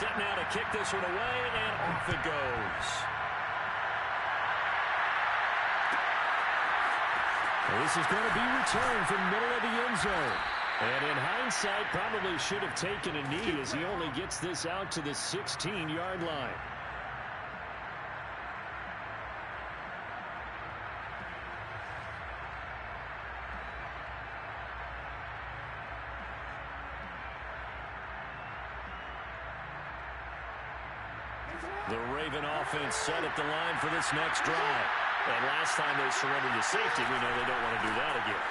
Set now to kick this one away, and off it goes. This is going to be returned from middle of the end zone. And in hindsight, probably should have taken a knee as he only gets this out to the 16-yard line. The Raven offense set at the line for this next drive. And last time they surrendered to safety, we know they don't want to do that again.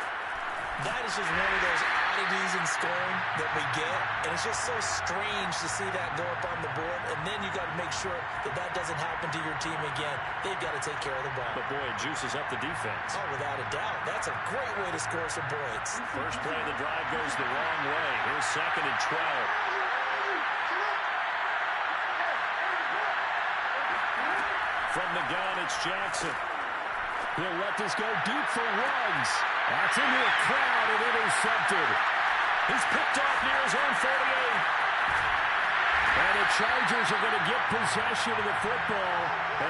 That is just one of those oddities in scoring that we get. And it's just so strange to see that go up on the board. And then you got to make sure that that doesn't happen to your team again. They've got to take care of the ball. But, boy, it juices up the defense. Oh, without a doubt. That's a great way to score some points. First play of the drive goes the wrong way. Here's 2nd and 12. From the gun, it's Jackson. He'll let this go deep for Ruggs. That's into a crowd and intercepted. He's picked off near his own 48. And the Chargers are going to get possession of the football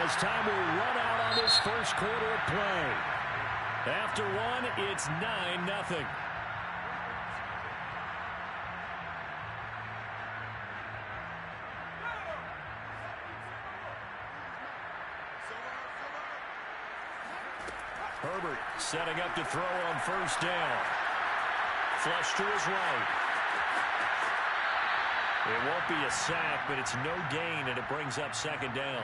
as time will run out on this first quarter of play. After one, it's 9-0. Herbert setting up to throw on first down. Flush to his right. It won't be a sack, but it's no gain, and it brings up 2nd down.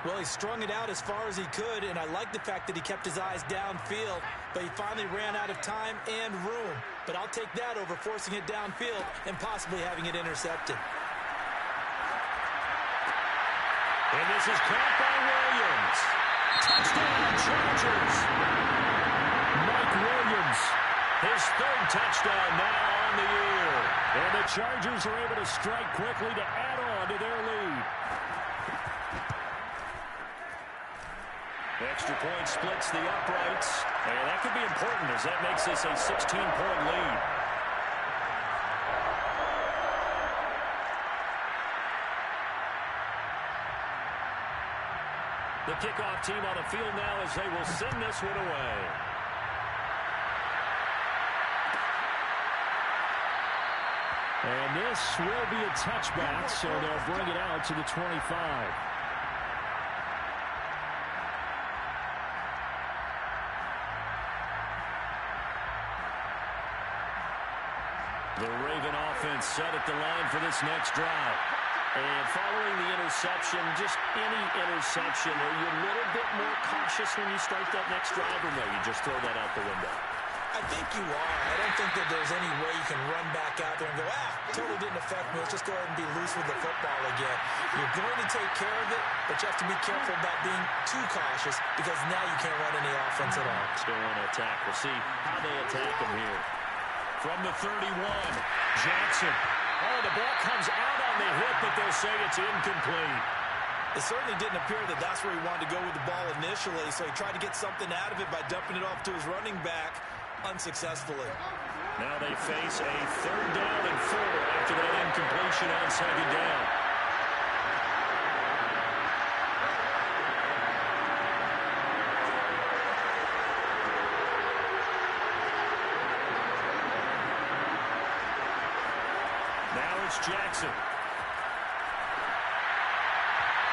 Well, he strung it out as far as he could, and I like the fact that he kept his eyes downfield, but he finally ran out of time and room. But I'll take that over forcing it downfield and possibly having it intercepted. And this is caught by Williams. Touchdown, Chargers. Mike Williams, his 3rd touchdown now on the year. And the Chargers are able to strike quickly to add on to their lead. Extra point splits the uprights. And that could be important as that makes this a 16-point lead. The kickoff team on the field now as they will send this one away. And this will be a touchback, so they'll bring it out to the 25. The Raven offense set at the line for this next drive. And following the interception, just any interception, are you a little bit more cautious when you start that next drive, or no, you just throw that out the window? I think you are. I don't think that there's any way you can run back out there and go, totally didn't affect me. Let's just go ahead and be loose with the football again. You're going to take care of it, but you have to be careful about being too cautious because now you can't run any offense at all. Still want to attack. We'll see how they attack him here. From the 31, Jackson. Oh, the ball comes out on the hip, but they'll say it's incomplete. It certainly didn't appear that that's where he wanted to go with the ball initially, so he tried to get something out of it by dumping it off to his running back unsuccessfully. Now they face a 3rd down and 4 after that incompletion on 2nd down. Jackson.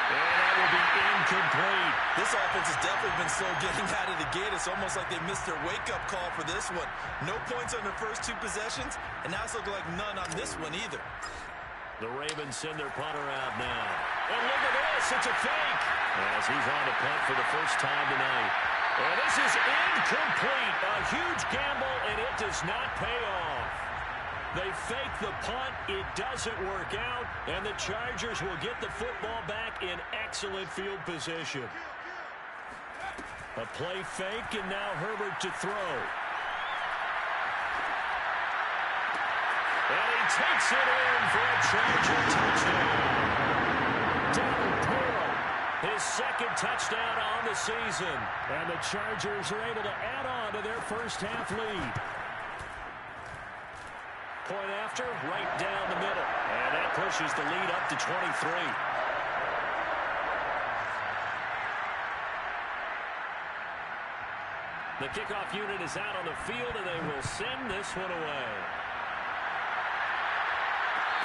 And that will be incomplete. This offense has definitely been slow getting out of the gate. It's almost like they missed their wake-up call for this one. No points on their first 2 possessions, and now it's looking like none on this one either. The Ravens send their punter out now. And look at this, it's a fake. As he's on to punt for the first time tonight. And this is incomplete. A huge gamble, and it does not pay off. They fake the punt. It doesn't work out, and the Chargers will get the football back in excellent field position. A play fake, and now Herbert to throw. And he takes it in for a Charger touchdown. Donald Pearl, his 2nd touchdown on the season. And the Chargers are able to add on to their first half lead. point after, right down the middle. And that pushes the lead up to 23. The kickoff unit is out on the field, and they will send this one away.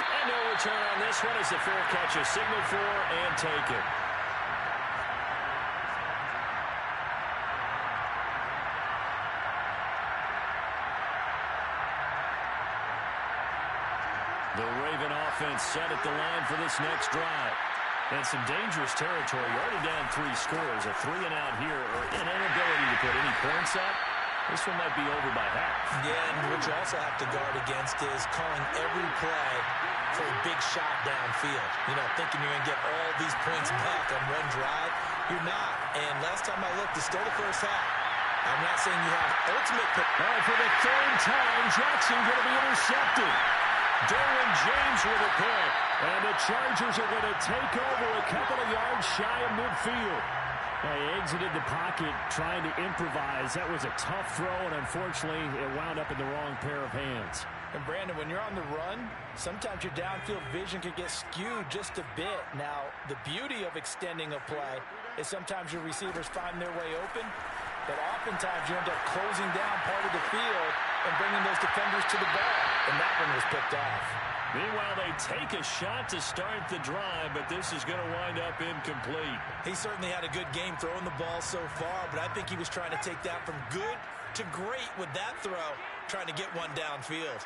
And no return on this one as the fair catch is signaled for and taken. The Raven offense set at the line for this next drive. And some dangerous territory. You're already down 3 scores. A 3-and-out here, or an inability to put any points up. This one might be over by half. Yeah, and what you also have to guard against is calling every play for a big shot downfield. You know, thinking you're going to get all these points back on one drive. You're not. And last time I looked, it's still the first half. I'm not saying you have ultimate. All right, for the 3rd time, Jackson going to be intercepted. Derwin James with a pick. And the Chargers are going to take over a couple of yards shy of midfield. They exited the pocket trying to improvise. That was a tough throw, and unfortunately, it wound up in the wrong pair of hands. And, Brandon, when you're on the run, sometimes your downfield vision can get skewed just a bit. Now, the beauty of extending a play is sometimes your receivers find their way open, but oftentimes you end up closing down part of the field and bringing those defenders to the ball. And that one was picked off. Meanwhile, they take a shot to start the drive, but this is going to wind up incomplete. He certainly had a good game throwing the ball so far, but I think he was trying to take that from good to great with that throw, trying to get one downfield.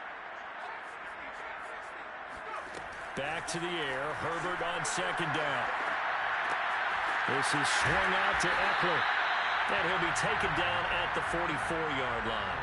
Back to the air, Herbert on 2nd down. This is swung out to Eckler, and he'll be taken down at the 44-yard line.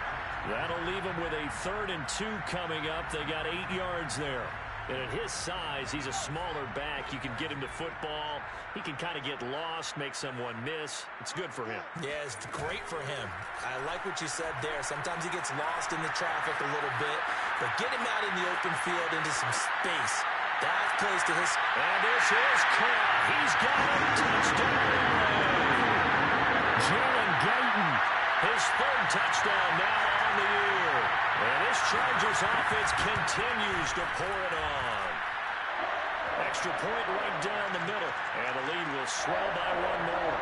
That'll leave him with a 3rd and 2 coming up. They got 8 yards there. And at his size, he's a smaller back. You can get him to football. He can kind of get lost, make someone miss. It's good for him. Yeah, it's great for him. I like what you said there. Sometimes he gets lost in the traffic a little bit. But get him out in the open field into some space. That plays to his... And this is caught. He's got a touchdown. Jalen Guyton, his 3rd touchdown now on the year. And this Chargers offense continues to pour it on. Extra point right down the middle. And the lead will swell by 1 more.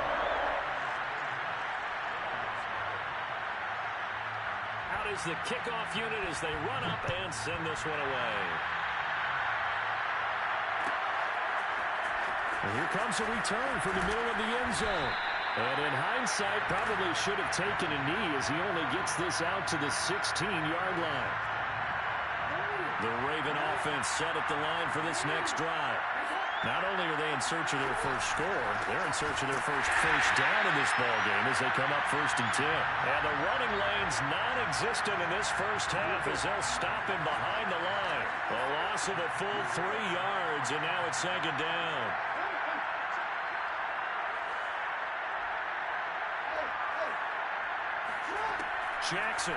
Out is the kickoff unit as they run up and send this one away. And here comes a return from the middle of the end zone. And in hindsight, probably should have taken a knee as he only gets this out to the 16-yard line. The Raven offense set at the line for this next drive. Not only are they in search of their first score, they're in search of their first down in this ballgame as they come up 1st and 10. And the running lane's non-existent in this first half as they'll stop him behind the line. A loss of a full 3 yards, and now it's 2nd down. Jackson.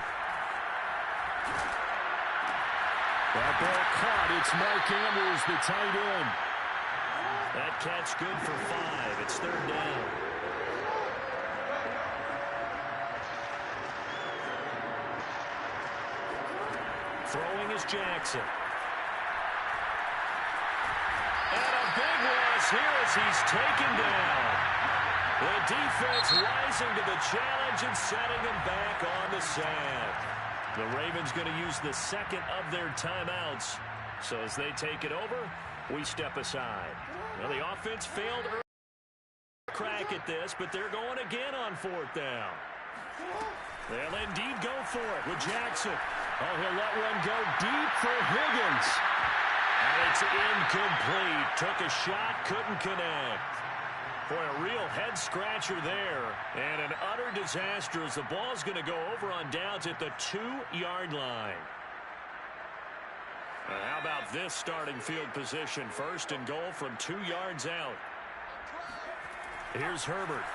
That ball caught. It's Mark Andrews, the tight end. That catch good for 5. It's 3rd down. Throwing is Jackson. And a big loss here as he's taken down. The defense rising to the challenge and setting them back on the sack. The Ravens going to use the 2nd of their timeouts. So as they take it over, we step aside. Well, the offense failed early crack at this, but they're going again on 4th down. They'll indeed go for it with Jackson. Oh, he'll let one go deep for Higgins. And it's incomplete. Took a shot, couldn't connect. Boy, a real head-scratcher there. And an utter disaster as the ball's going to go over on downs at the 2-yard line. And how about this starting field position? 1st and goal from 2 yards out. Here's Herbert.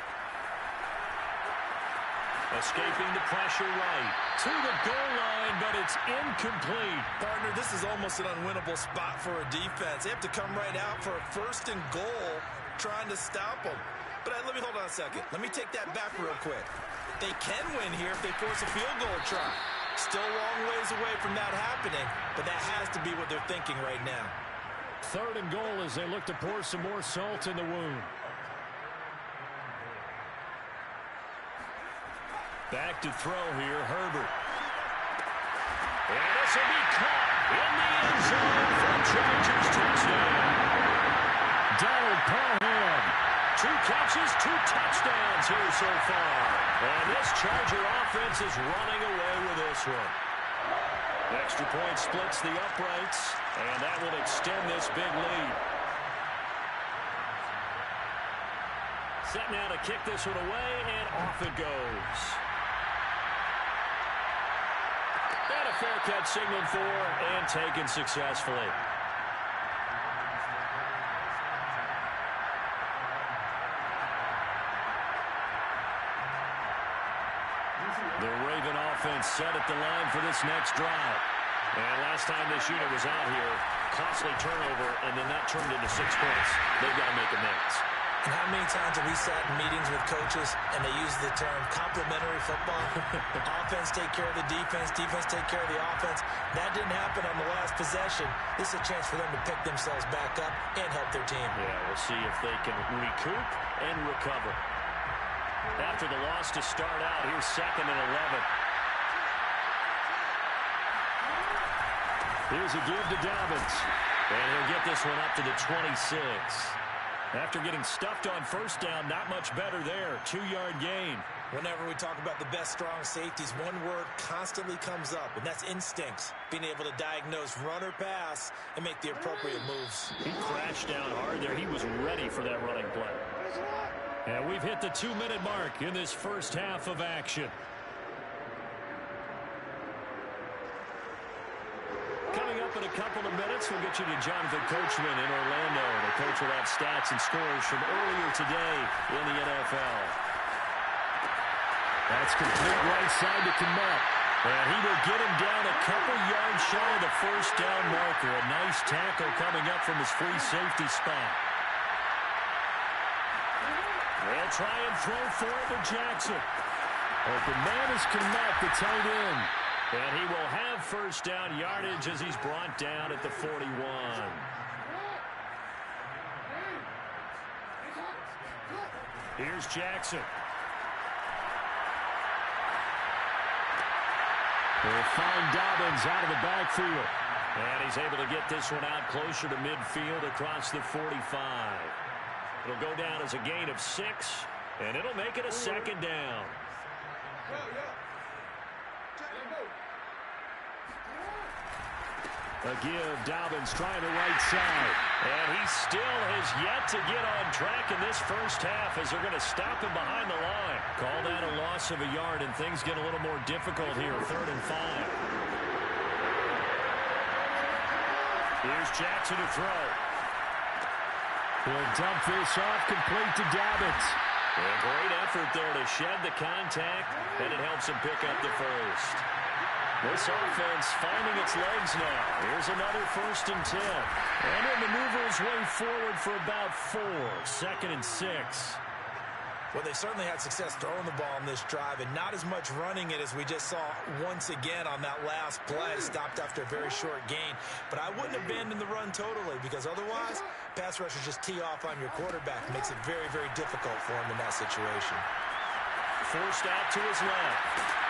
Escaping the pressure right. To the goal line, but it's incomplete. Partner, this is almost an unwinnable spot for a defense. They have to come right out for a 1st and goal, trying to stop them. But let me hold on a second. Let me take that back real quick. They can win here if they force a field goal try. Still a long ways away from that happening, but that has to be what they're thinking right now. 3rd and goal as they look to pour some more salt in the wound. Back to throw here, Herbert. And this will be caught in the end zone for a Chargers touchdown. Donald Parham. 2 catches, 2 touchdowns here so far. And this Charger offense is running away with this one. Extra point splits the uprights, and that will extend this big lead. Set now to kick this one away, and off it goes. And a fair catch signaled for and taken successfully. The Raven offense set at the line for this next drive. And last time this unit was out here, costly turnover, and then that turned into 6 points. They've got to make amends. And how many times have we sat in meetings with coaches and they use the term complementary football? Offense take care of the defense, defense take care of the offense. That didn't happen on the last possession. This is a chance for them to pick themselves back up and help their team. Yeah, we'll see if they can recoup and recover. After the loss to start out, here's 2nd and 11. Here's a give to Dobbins. And he'll get this one up to the 26. After getting stuffed on 1st down, not much better there. 2-yard gain. Whenever we talk about the best strong safeties, one word constantly comes up, and that's instincts. Being able to diagnose run or pass and make the appropriate moves. He crashed down hard there. He was ready for that running play. And we've hit the 2-minute mark in this first half of action. Coming up in a couple of minutes, we'll get you to Jonathan Coachman in Orlando. The coach will have stats and scores from earlier today in the NFL. That's complete right side to Kmet. And he will get him down a couple yards shy of the 1st down marker. A nice tackle coming up from his free safety spot. They'll try and throw for it to Jackson. Open man is Kmet, the tight end. And he will have 1st down yardage as he's brought down at the 41. Here's Jackson. They'll find Dobbins out of the backfield. And he's able to get this one out closer to midfield across the 45. It'll go down as a gain of 6, and it'll make it a 2nd down. A give, Dobbins trying the right side. And he still has yet to get on track in this first half as they're going to stop him behind the line. Call that a loss of a yard, and things get a little more difficult here, 3rd and 5. Here's Jackson to throw. He'll dump this off complete to Dobbins. A great effort there to shed the contact, and it helps him pick up the 1st. This offense finding its legs now. Here's another 1st and 10. And he'll maneuver his way forward for about 4. 2nd and 6. Well, they certainly had success throwing the ball in this drive, and not as much running it as we just saw once again on that last play. Stopped after a very short gain. But I wouldn't abandon the run totally, because otherwise, pass rushers just tee off on your quarterback. Makes it very, very difficult for him in that situation. Forced out to his left.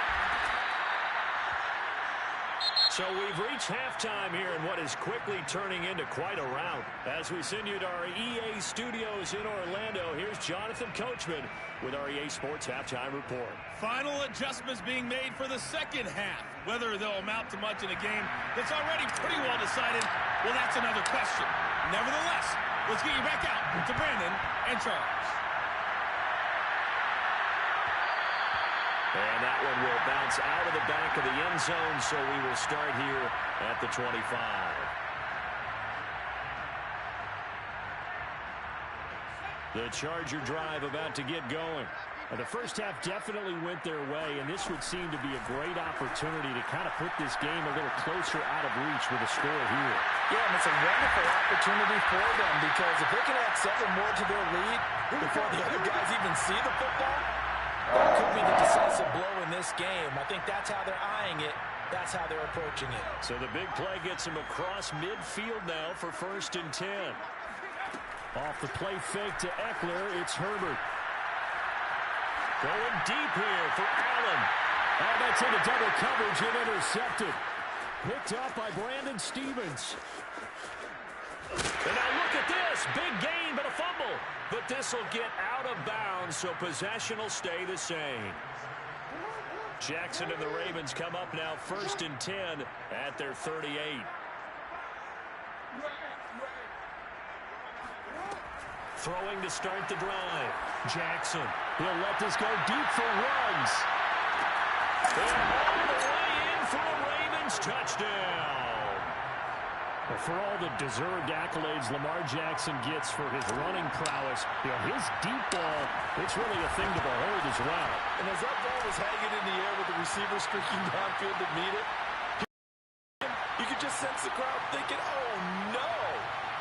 So we've reached halftime here in what is quickly turning into quite a rout. As we send you to our EA studios in Orlando, here's Jonathan Coachman with our EA Sports Halftime Report. Final adjustments being made for the 2nd half. Whether they'll amount to much in a game that's already pretty well decided, well, that's another question. Nevertheless, let's get you back out to Brandon and Charles. And that one will bounce out of the back of the end zone, so we will start here at the 25. The Charger drive about to get going. And the first half definitely went their way, and this would seem to be a great opportunity to kind of put this game a little closer out of reach with a score here. Yeah, and it's a wonderful opportunity for them, because if they can add 7 more to their lead before the other guys even see the football, that could be the decisive blow in this game. I think that's how they're eyeing it. That's how they're approaching it. So the big play gets him across midfield now for 1st and 10. Off the play fake to Eckler, it's Herbert. Going deep here for Allen. And that's into double coverage and intercepted. Picked up by Brandon Stevens. And now look at this. Big gain, but a fumble. But this will get out of bounds, so possession will stay the same. Jackson and the Ravens come up now 1st and 10 at their 38. Throwing to start the drive. Jackson. He'll let this go deep for Ruggs. And all the way in for a Ravens touchdown. Well, for all the deserved accolades Lamar Jackson gets for his running prowess, his deep ball, it's really a thing to behold as well. And as that ball was hanging in the air with the receiver streaking downfield to meet it, you could just sense the crowd thinking, oh, no.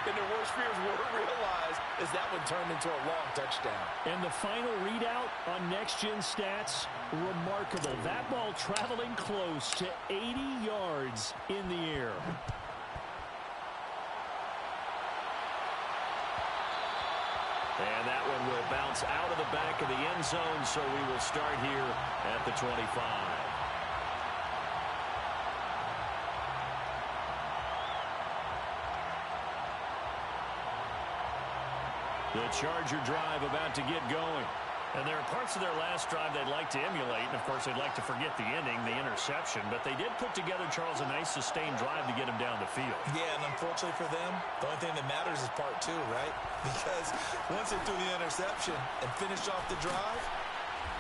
And their worst fears were realized as that one turned into a long touchdown. And the final readout on next-gen stats, remarkable. That ball traveling close to 80 yards in the air. And that one will bounce out of the back of the end zone, so we will start here at the 25. The Charger drive about to get going. And there are parts of their last drive they'd like to emulate, and of course they'd like to forget the ending, the interception, but they did put together, Charles, a nice sustained drive to get him down the field. Yeah, and unfortunately for them, the only thing that matters is part 2, right? Because once they threw the interception and finished off the drive,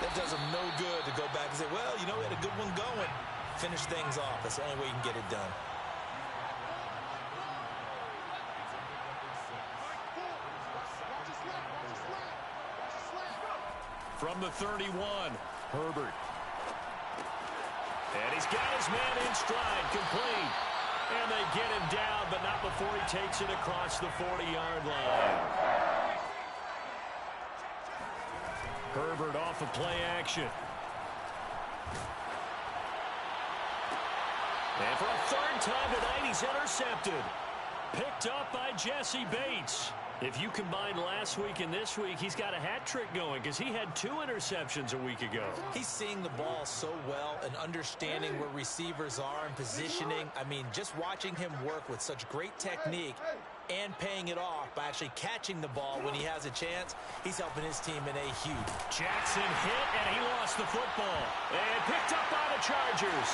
that does them no good to go back and say, well, we had a good one going. Finish things off. That's the only way you can get it done. From the 31, Herbert. And he's got his man in stride, complete. And they get him down, but not before he takes it across the 40-yard line. Herbert off of play action. And for a 3rd time tonight, he's intercepted. Picked up by Jesse Bates. If you combine last week and this week, he's got a hat trick going because he had 2 interceptions a week ago. He's seeing the ball so well and understanding where receivers are and positioning. I mean, just watching him work with such great technique and paying it off by actually catching the ball when he has a chance, he's helping his team in a huge. Jackson hit, and he lost the football. And picked up by the Chargers.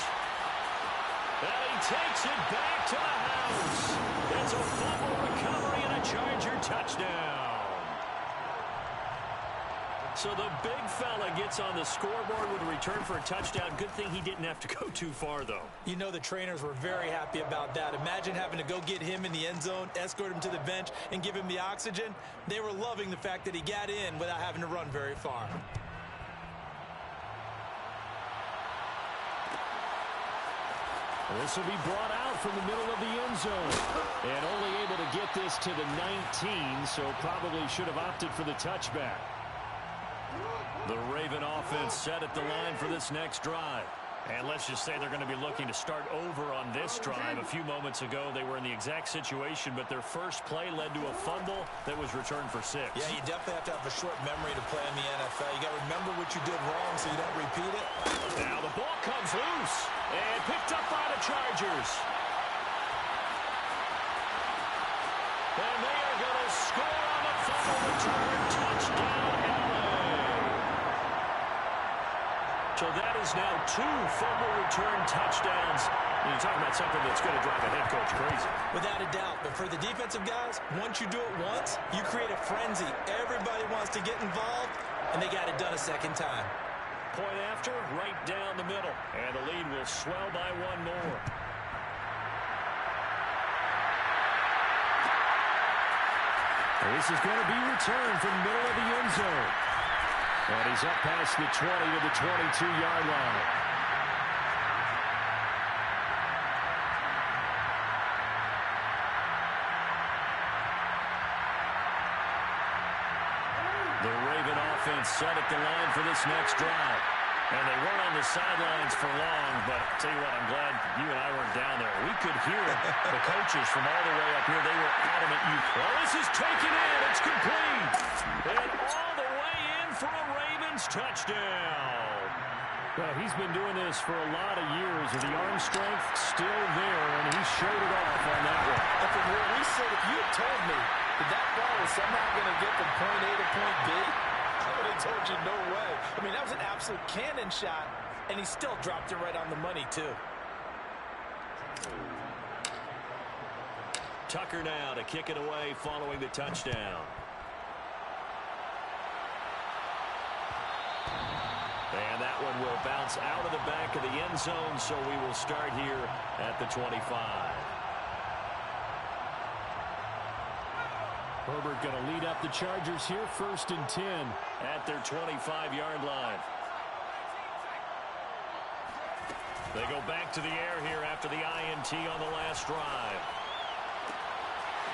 And he takes it back to the house. It's a fumble recovery and a Charger touchdown. So the big fella gets on the scoreboard with a return for a touchdown. Good thing he didn't have to go too far, though. The trainers were very happy about that. Imagine having to go get him in the end zone, escort him to the bench, and give him the oxygen. They were loving the fact that he got in without having to run very far. This will be brought out from the middle of the end zone. And only able to get this to the 19, so probably should have opted for the touchback. The Raven offense set at the line for this next drive. And let's just say they're going to be looking to start over on this drive. A few moments ago, they were in the exact situation, but their first play led to a fumble that was returned for 6. Yeah, you definitely have to have a short memory to play in the NFL. You got to remember what you did wrong so you don't repeat it. Now the ball comes loose and picked up by the Chargers. And they are going to score on the fumble return. Touchdown, LA. So that is now 2 fumble return touchdowns. And you're talking about something that's going to drive a head coach crazy. Without a doubt. But for the defensive guys, once you do it once, you create a frenzy. Everybody wants to get involved, and they got it done a second time. Point after, right down the middle. And the lead will swell by 1 more. This is going to be returned from the middle of the end zone. And he's up past the 20 to the 22-yard line. The Raven offense set at the line for this next drive. And they weren't on the the sidelines for long, but I'll tell you what, I'm glad you and I weren't down there. We could hear the coaches from all the way up here. They were adamant. Well, this is taken in. It's complete. And all the way in for a Ravens touchdown. Well, he's been doing this for a lot of years, and the arm strength still there, and he showed it off on that one. And from where we sit, if you had told me that ball was somehow going to get from point A to point B, I would have told you no way. I mean, that was an absolute cannon shot, and he still dropped it right on the money, too. Tucker now to kick it away following the touchdown. And that one will bounce out of the back of the end zone, so we will start here at the 25. Herbert going to lead up the Chargers here, 1st and 10. At their 25-yard line. They go back to the air here after the INT on the last drive.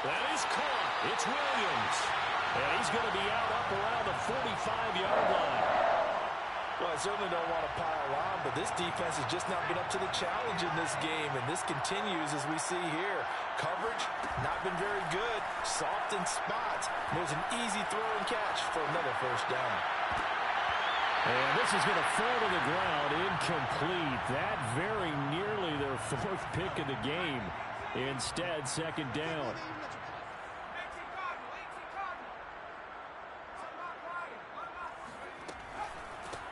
That is caught. It's Williams. And he's going to be up around the 45-yard line. Well, I certainly don't want to pile on, but this defense has just not been up to the challenge in this game, and this continues as we see here. Coverage, not been very good. Soft in spots. There's an easy throw and catch for another first down. And this is going to fall to the ground, incomplete. That very nearly their 4th pick of the game. Instead, 2nd down.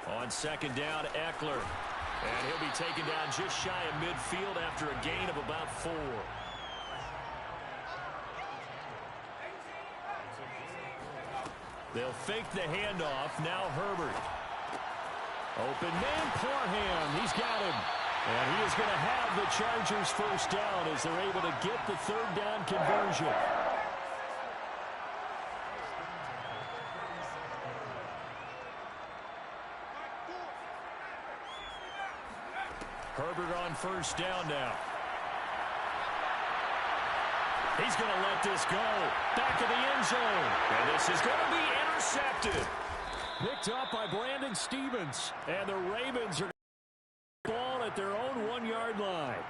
On 2nd down, Eckler. And he'll be taken down just shy of midfield after a gain of about 4. They'll fake the handoff. Now Herbert. Open man, Parham. He's got him. And he is going to have the Chargers first down as they're able to get the 3rd down conversion. Herbert on first down now. He's going to let this go. Back of the end zone. And this is going to be intercepted. Picked up by Brandon Stevens. And the Ravens are ball at their own 1-yard line.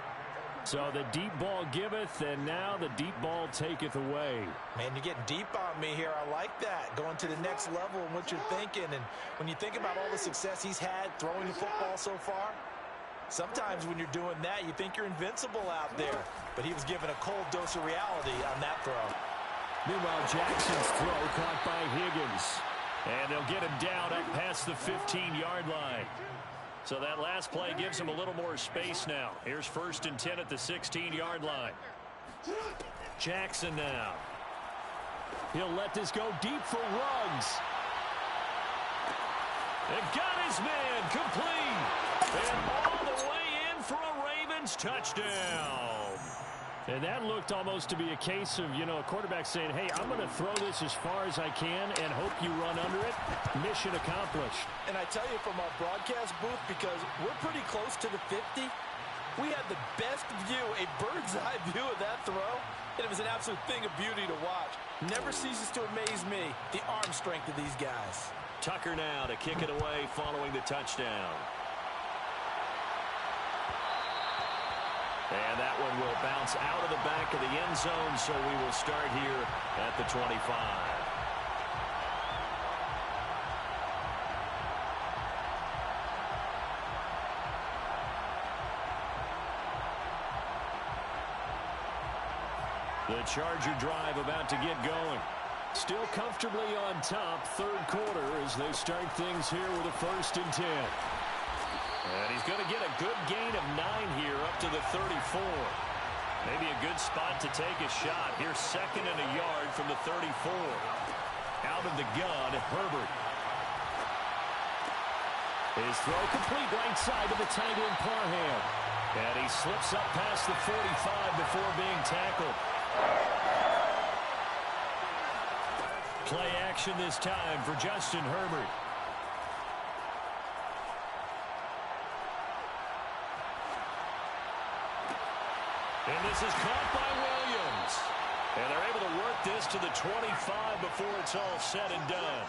So the deep ball giveth, and now the deep ball taketh away. Man, you're getting deep on me here. I like that. Going to the next level in what you're thinking. And when you think about all the success he's had throwing the football so far, sometimes when you're doing that, you think you're invincible out there. But he was given a cold dose of reality on that throw. Meanwhile, Jackson's throw caught by Higgins. And they'll get him down up past the 15-yard line. So that last play gives him a little more space now. Here's 1st and 10 at the 16-yard line. Jackson now. He'll let this go deep for Ruggs. And got his man complete. And all the way in for a Ravens touchdown. And that looked almost to be a case of, you know, a quarterback saying, hey, I'm going to throw this as far as I can and hope you run under it. Mission accomplished. And I tell you from our broadcast booth, because we're pretty close to the 50, we had the best view, a bird's-eye view of that throw. And it was an absolute thing of beauty to watch. Never ceases to amaze me, the arm strength of these guys. Tucker now to kick it away following the touchdown. And that one will bounce out of the back of the end zone, so we will start here at the 25. The Charger drive about to get going. Still comfortably on top, 3rd quarter as they start things here with a 1st and 10. And he's going to get a good gain of 9 here up to the 34. Maybe a good spot to take a shot. Here's 2nd and a yard from the 34. Out of the gun, Herbert. His throw complete right side to the tight end, Parham. And he slips up past the 45 before being tackled. Play action this time for Justin Herbert. And this is caught by Williams. And they're able to work this to the 25 before it's all said and done.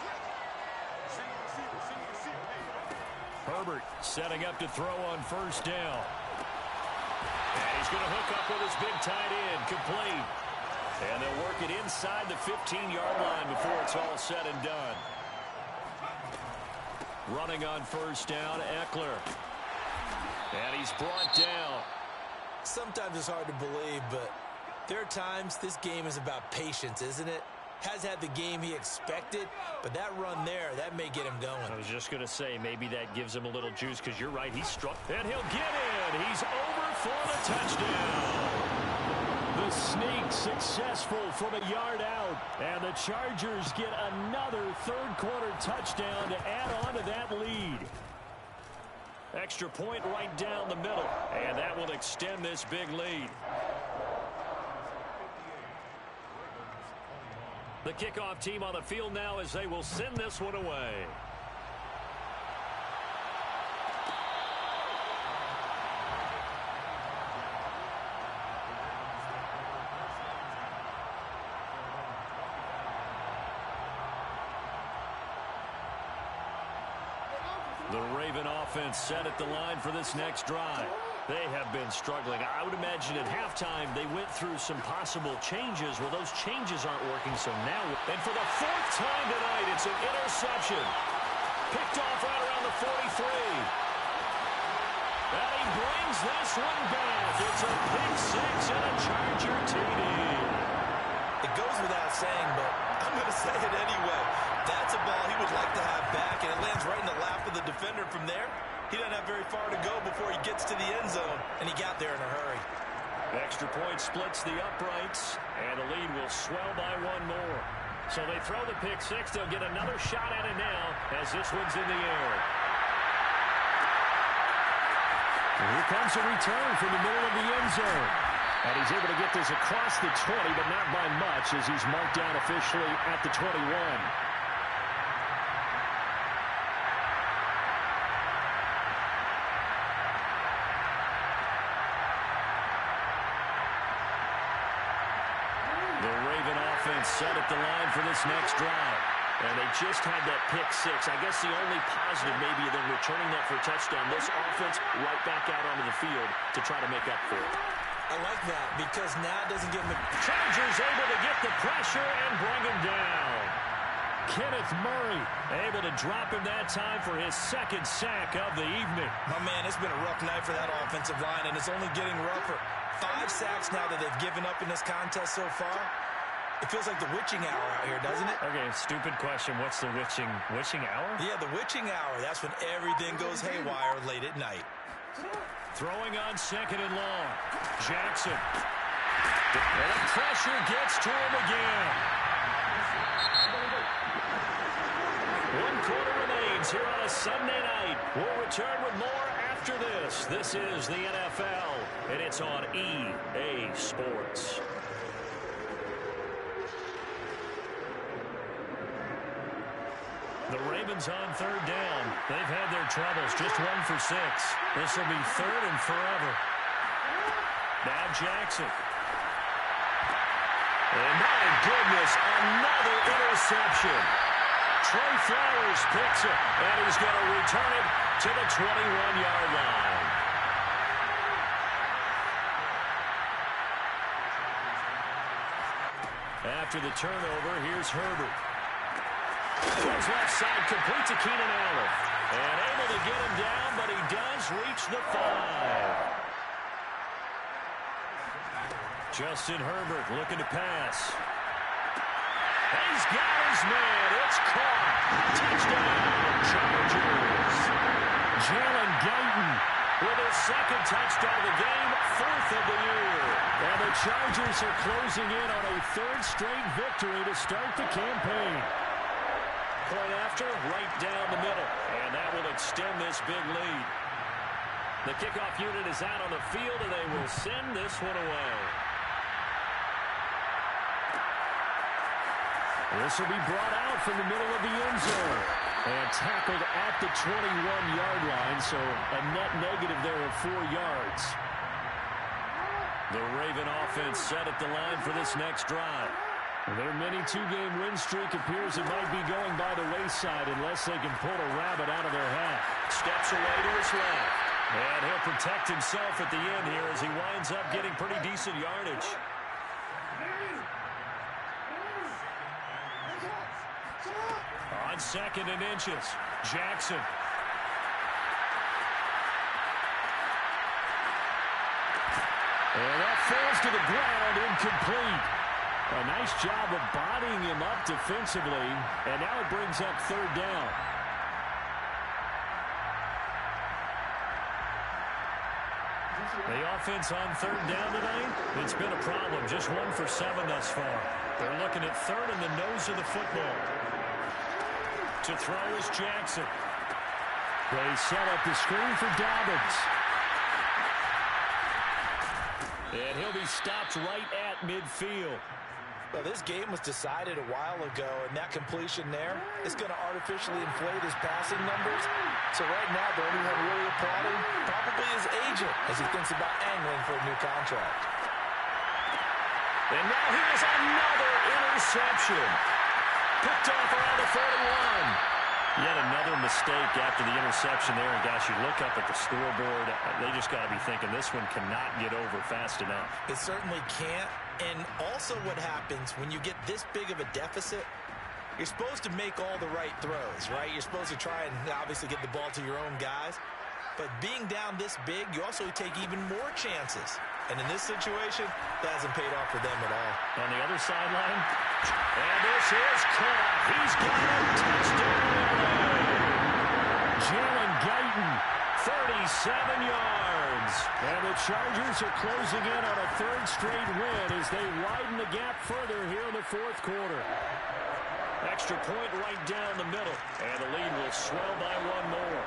Herbert setting up to throw on first down. And he's going to hook up with his big tight end, complete. And they'll work it inside the 15-yard line before it's all said and done. Running on first down, Eckler. And he's brought down. Sometimes it's hard to believe, but there are times this game is about patience, isn't it? Has had the game he expected, but that run there, that may get him going. I was just going to say, maybe that gives him a little juice, because you're right, he's struck. And he'll get in. He's over for the touchdown. The sneak successful from a yard out. And the Chargers get another third-quarter touchdown to add on to that lead. Extra point right down the middle. And that will extend this big lead. The kickoff team on the field now as they will send this one away. The Raven offense set at the line for this next drive. They have been struggling. I would imagine at halftime they went through some possible changes. Well, those changes aren't working, so now... And for the fourth time tonight, it's an interception. Picked off right around the 43. And he brings this one back. It's a pick six and a Charger TD. It goes without saying, but I'm going to say it anyway. That's a ball he would like to have back, and it lands right in the lap of the defender from there. He doesn't have very far to go before he gets to the end zone, and he got there in a hurry. Extra point splits the uprights, and the lead will swell by one more. So they throw the pick six. They'll get another shot at it now as this one's in the air. Here comes a return from the middle of the end zone. And he's able to get this across the 20, but not by much as he's marked down officially at the 21. Set at the line for this next drive. And they just had that pick six. I guess the only positive maybe than returning that for a touchdown. This offense right back out onto the field to try to make up for it. I like that because now it doesn't give him... Chargers able to get the pressure and bring him down. Kenneth Murray able to drop him that time for his second sack of the evening. My man, it's been a rough night for that offensive line, and it's only getting rougher. 5 sacks now that they've given up in this contest so far. It feels like the witching hour out here, doesn't it? Okay, stupid question. What's the witching hour? Yeah, the witching hour. That's when everything goes haywire late at night. Throwing on second and long. Jackson. And the pressure gets to him again. 1 quarter remains here on a Sunday night. We'll return with more after this. This is the NFL, and it's on EA Sports. The Ravens on third down. They've had their troubles. Just 1 for 6. This will be third and forever. Now Jackson. And my goodness, another interception. Trey Flowers picks it, and he's going to return it to the 21-yard line. After the turnover, here's Herbert. Goes left side, complete to Keenan Allen. And able to get him down, but he does reach the 5. Justin Herbert looking to pass. He's got his man. It's caught. Touchdown, Chargers. Jalen Guyton with his second touchdown of the game, 4th of the year. And the Chargers are closing in on a 3rd straight victory to start the campaign. Point after, right down the middle. And that will extend this big lead. The kickoff unit is out on the field, and they will send this one away. This will be brought out from the middle of the end zone. And tackled at the 21-yard line, so a net negative there of 4 yards. The Raven offense set at the line for this next drive. Their mini two-game win streak appears it might be going by the wayside unless they can pull a rabbit out of their hat. Steps away to his left. And he'll protect himself at the end here as he winds up getting pretty decent yardage. On 2nd and inches, Jackson. And that falls to the ground, incomplete. A nice job of bodying him up defensively, and now it brings up 3rd down. The offense on 3rd down tonight, it's been a problem. Just 1 for 7 thus far. They're looking at 3rd in the nose of the football. To throw is Jackson. They set up the screen for Dobbins. And he'll be stopped right at midfield. Well, this game was decided a while ago, and that completion there is going to artificially inflate his passing numbers. So right now, the only one really applauding probably his agent as he thinks about angling for a new contract. And now here's another interception. Picked off around the 41. Yet another mistake after the interception there. And, gosh, you look up at the scoreboard, they just got to be thinking this one cannot get over fast enough. It certainly can't. And also what happens when you get this big of a deficit, you're supposed to make all the right throws, right? You're supposed to try and obviously get the ball to your own guys. But being down this big, you also take even more chances. And in this situation, that hasn't paid off for them at all. On the other sideline, and this is caught. He's got a touchdown. Jalen Guyton, 37 yards. And the Chargers are closing in on a 3rd straight win as they widen the gap further here in the 4th quarter. Extra point right down the middle, and the lead will swell by 1 more.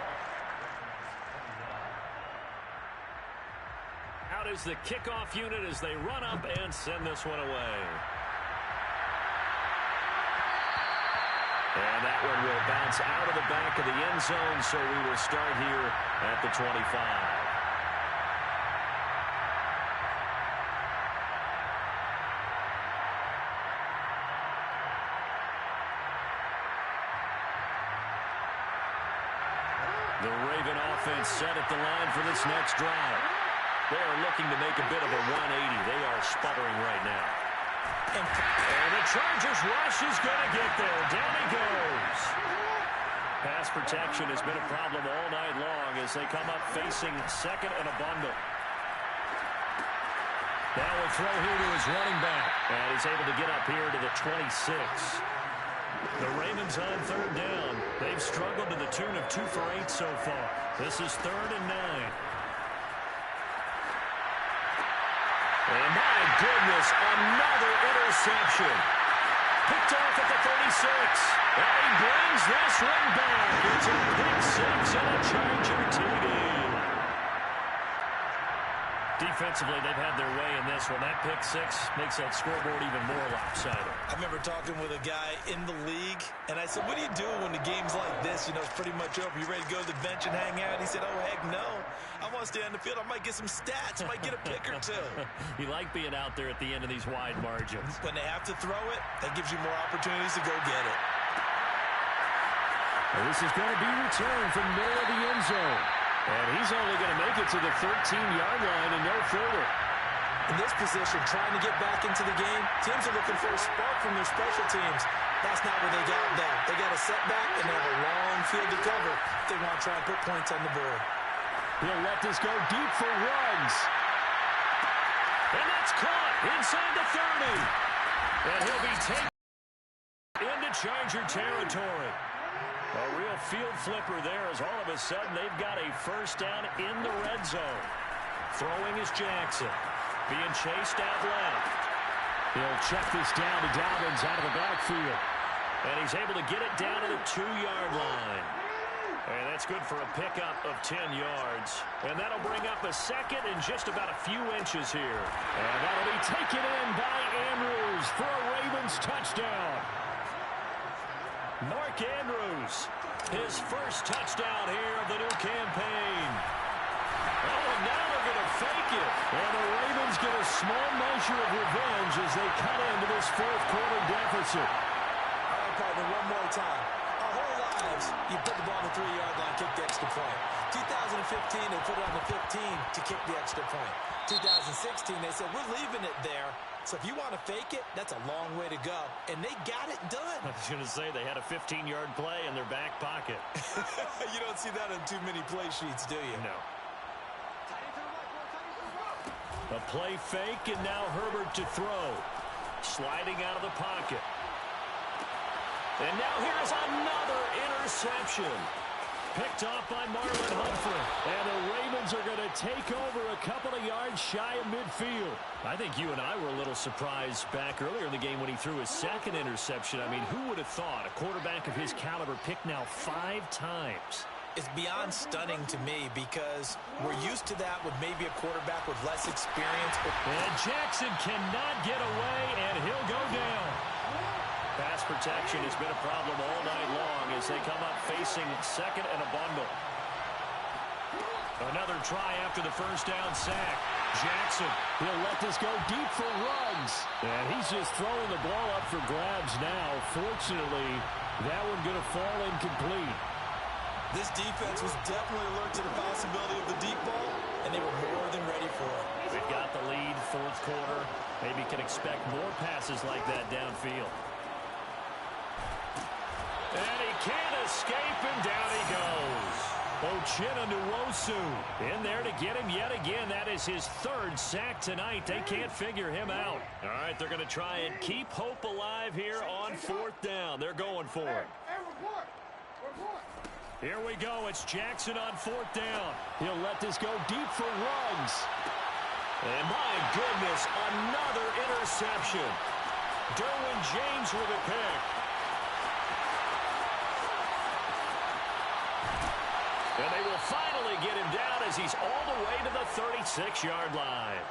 Out is the kickoff unit as they run up and send this one away. And that one will bounce out of the back of the end zone, so we will start here at the 25. The Raven offense set at the line for this next drive. They are looking to make a bit of a 180. They are sputtering right now. And the Chargers rush is going to get there. Down he goes. Pass protection has been a problem all night long as they come up facing 2nd and a bundle. Now a throw here to his running back. And he's able to get up here to the 26. The Ravens on 3rd down. They've struggled to the tune of 2 for 8 so far. This is 3rd and 9. And my goodness, another interception. Picked off at the 36. And he brings this one back. It's a pick 6 and a Charger TD. Defensively, they've had their way in this one. That pick 6 makes that scoreboard even more lopsided. I remember talking with a guy in the league, and I said, what do you do when the game's like this? You know, it's pretty much over. You ready to go to the bench and hang out? He said, oh, heck no. I want to stay on the field. I might get some stats. I might get a pick or 2. You like being out there at the end of these wide margins. When they have to throw it, that gives you more opportunities to go get it. Well, this is going to be returned from middle of the end zone. And he's only going to make it to the 13-yard line and no further. In this position, trying to get back into the game, teams are looking for a spark from their special teams. That's not where they got that. They got a setback and they have a long field to cover if they want to try and put points on the board. He'll let this go deep for Ruggs. And that's caught inside the 30. And he'll be taken into Charger territory. A real field flipper there as all of a sudden they've got a first down in the red zone. Throwing is Jackson. Being chased out left. He'll check this down to Dobbins out of the backfield. And he's able to get it down to the 2-yard line. And that's good for a pickup of 10 yards. And that'll bring up a second and just about a few inches here. And that'll be taken in by Andrews for a Ravens touchdown. Mark Andrews, his first touchdown here of the new campaign. Oh, and now they're going to fake it. And the Ravens get a small measure of revenge as they cut into this fourth quarter deficit. All right, partner, one more time. Our whole lives, you put the ball on the 3-yard line, kick the extra point. 2015, they put it on the 15 to kick the extra point. 2016, they said, we're leaving it there. So if you want to fake it, that's a long way to go. And they got it done. I was going to say they had a 15-yard play in their back pocket. You don't see that on too many play sheets, do you? No. A play fake, and now Herbert to throw. Sliding out of the pocket. And now here's another interception. Picked off by Marlon Humphrey. And the Ravens are going to take over a couple of yards shy of midfield. I think you and I were a little surprised back earlier in the game when he threw his second interception. I mean, who would have thought a quarterback of his caliber picked now 5 times? It's beyond stunning to me because we're used to that with maybe a quarterback with less experience. And Jackson cannot get away, and he'll go down. Pass protection has been a problem all night long as they come up facing second and a bundle. Another try after the first down sack. Jackson, he'll let this go deep for Ruggs. And he's just throwing the ball up for grabs now. Fortunately, that one going to fall incomplete. This defense was definitely alert to the possibility of the deep ball, and they were more than ready for it. We've got the lead, fourth quarter. Maybe can expect more passes like that downfield. And he can't escape, and down he goes. Ochena Nwosu in there to get him yet again. That is his 3rd sack tonight. They can't figure him out. All right, they're going to try and keep hope alive here on 4th down. They're going for it. Here we go. It's Jackson on 4th down. He'll let this go deep for Ruggs. And my goodness, another interception. Derwin James with a pick. And they will finally get him down as he's all the way to the 36-yard line.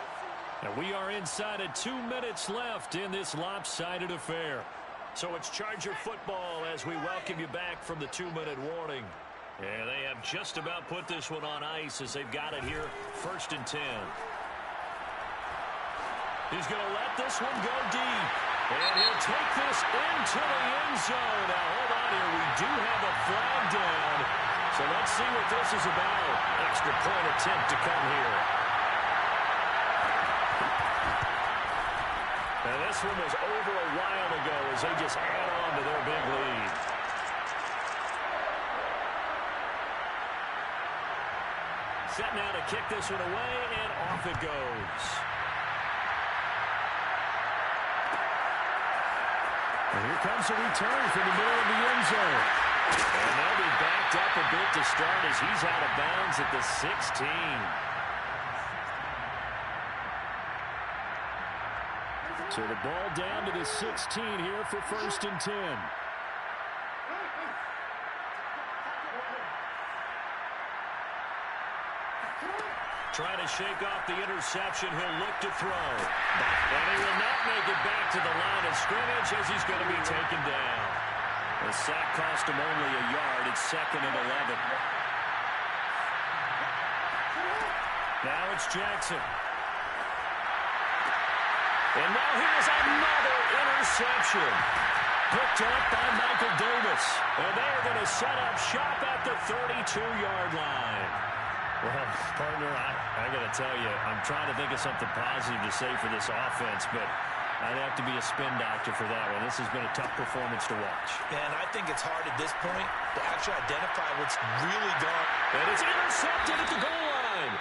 And we are inside of 2 minutes left in this lopsided affair. So it's Charger football as we welcome you back from the 2-minute warning. And they have just about put this one on ice as they've got it here, 1st and 10. He's going to let this one go deep. And he'll take this into the end zone. Now, hold on here. We do have a flag down. So let's see what this is about. Extra point attempt to come here. And this one was over a while ago as they just add on to their big lead. Set now to kick this one away, and off it goes. And here comes a return from the middle of the end zone. And they'll be backed up a bit to start as he's out of bounds at the 16. So the ball down to the 16 here for 1st and 10. Trying to shake off the interception. He'll look to throw. And he will not make it back to the line of scrimmage as he's going to be taken down. The sack cost him only a yard. It's 2nd and 11. Now it's Jackson. And now here's another interception. Picked up by Michael Davis. And they're going to set up shop at the 32-yard line. Well, partner, I got to tell you, I'm trying to think of something positive to say for this offense, but I'd have to be a spin doctor for that one. This has been a tough performance to watch. And I think it's hard at this point to actually identify what's really gone. And it's intercepted at the goal line.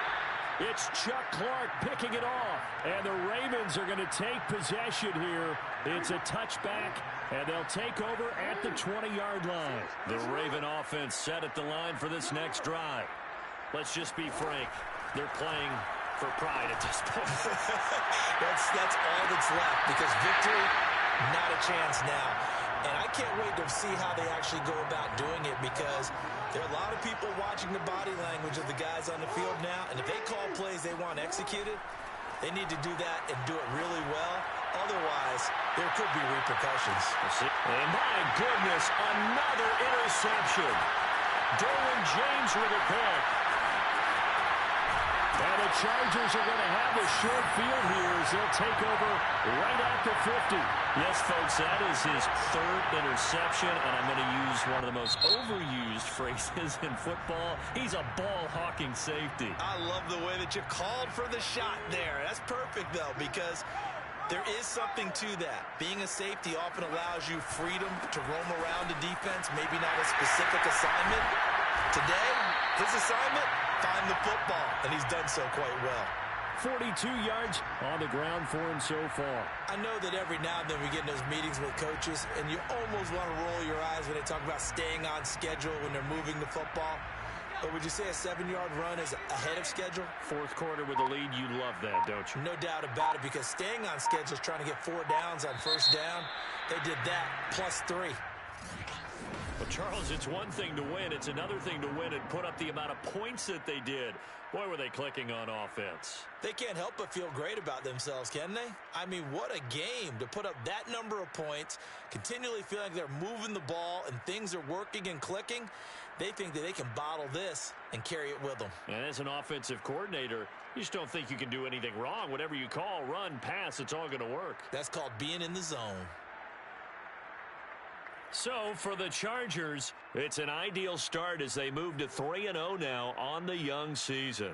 It's Chuck Clark picking it off. And the Ravens are going to take possession here. It's a touchback, and they'll take over at the 20-yard line. The Raven offense set at the line for this next drive. Let's just be frank. They're playing for pride at this point. That's all that's left because victory, not a chance now. And I can't wait to see how they actually go about doing it because there are a lot of people watching the body language of the guys on the field now. And if they call plays they want executed, they need to do that and do it really well. Otherwise, there could be repercussions. And my goodness, another interception. Derwin James with a pick. And the Chargers are going to have a short field here as they'll take over right at the 50. Yes, folks, that is his third interception, and I'm going to use one of the most overused phrases in football. He's a ball-hawking safety. I love the way that you called for the shot there. That's perfect, though, because there is something to that. Being a safety often allows you freedom to roam around a defense, maybe not a specific assignment. Today, his assignment, find the football, and he's done so quite well. 42 yards on the ground for him so far. I know that every now and then we get in those meetings with coaches, and you almost want to roll your eyes when they talk about staying on schedule when they're moving the football. But would you say a 7-yard run is ahead of schedule? Fourth quarter with the lead, you love that, don't you? No doubt about it, because staying on schedule is trying to get 4 downs on first down. They did that, plus 3. Well, Charles, it's one thing to win. It's another thing to win and put up the amount of points that they did. Boy, were they clicking on offense. They can't help but feel great about themselves, can they? I mean, what a game to put up that number of points, continually feel like they're moving the ball and things are working and clicking. They think that they can bottle this and carry it with them. And as an offensive coordinator, you just don't think you can do anything wrong. Whatever you call, run, pass, it's all going to work. That's called being in the zone. So, for the Chargers, it's an ideal start as they move to 3-0 now on the young season.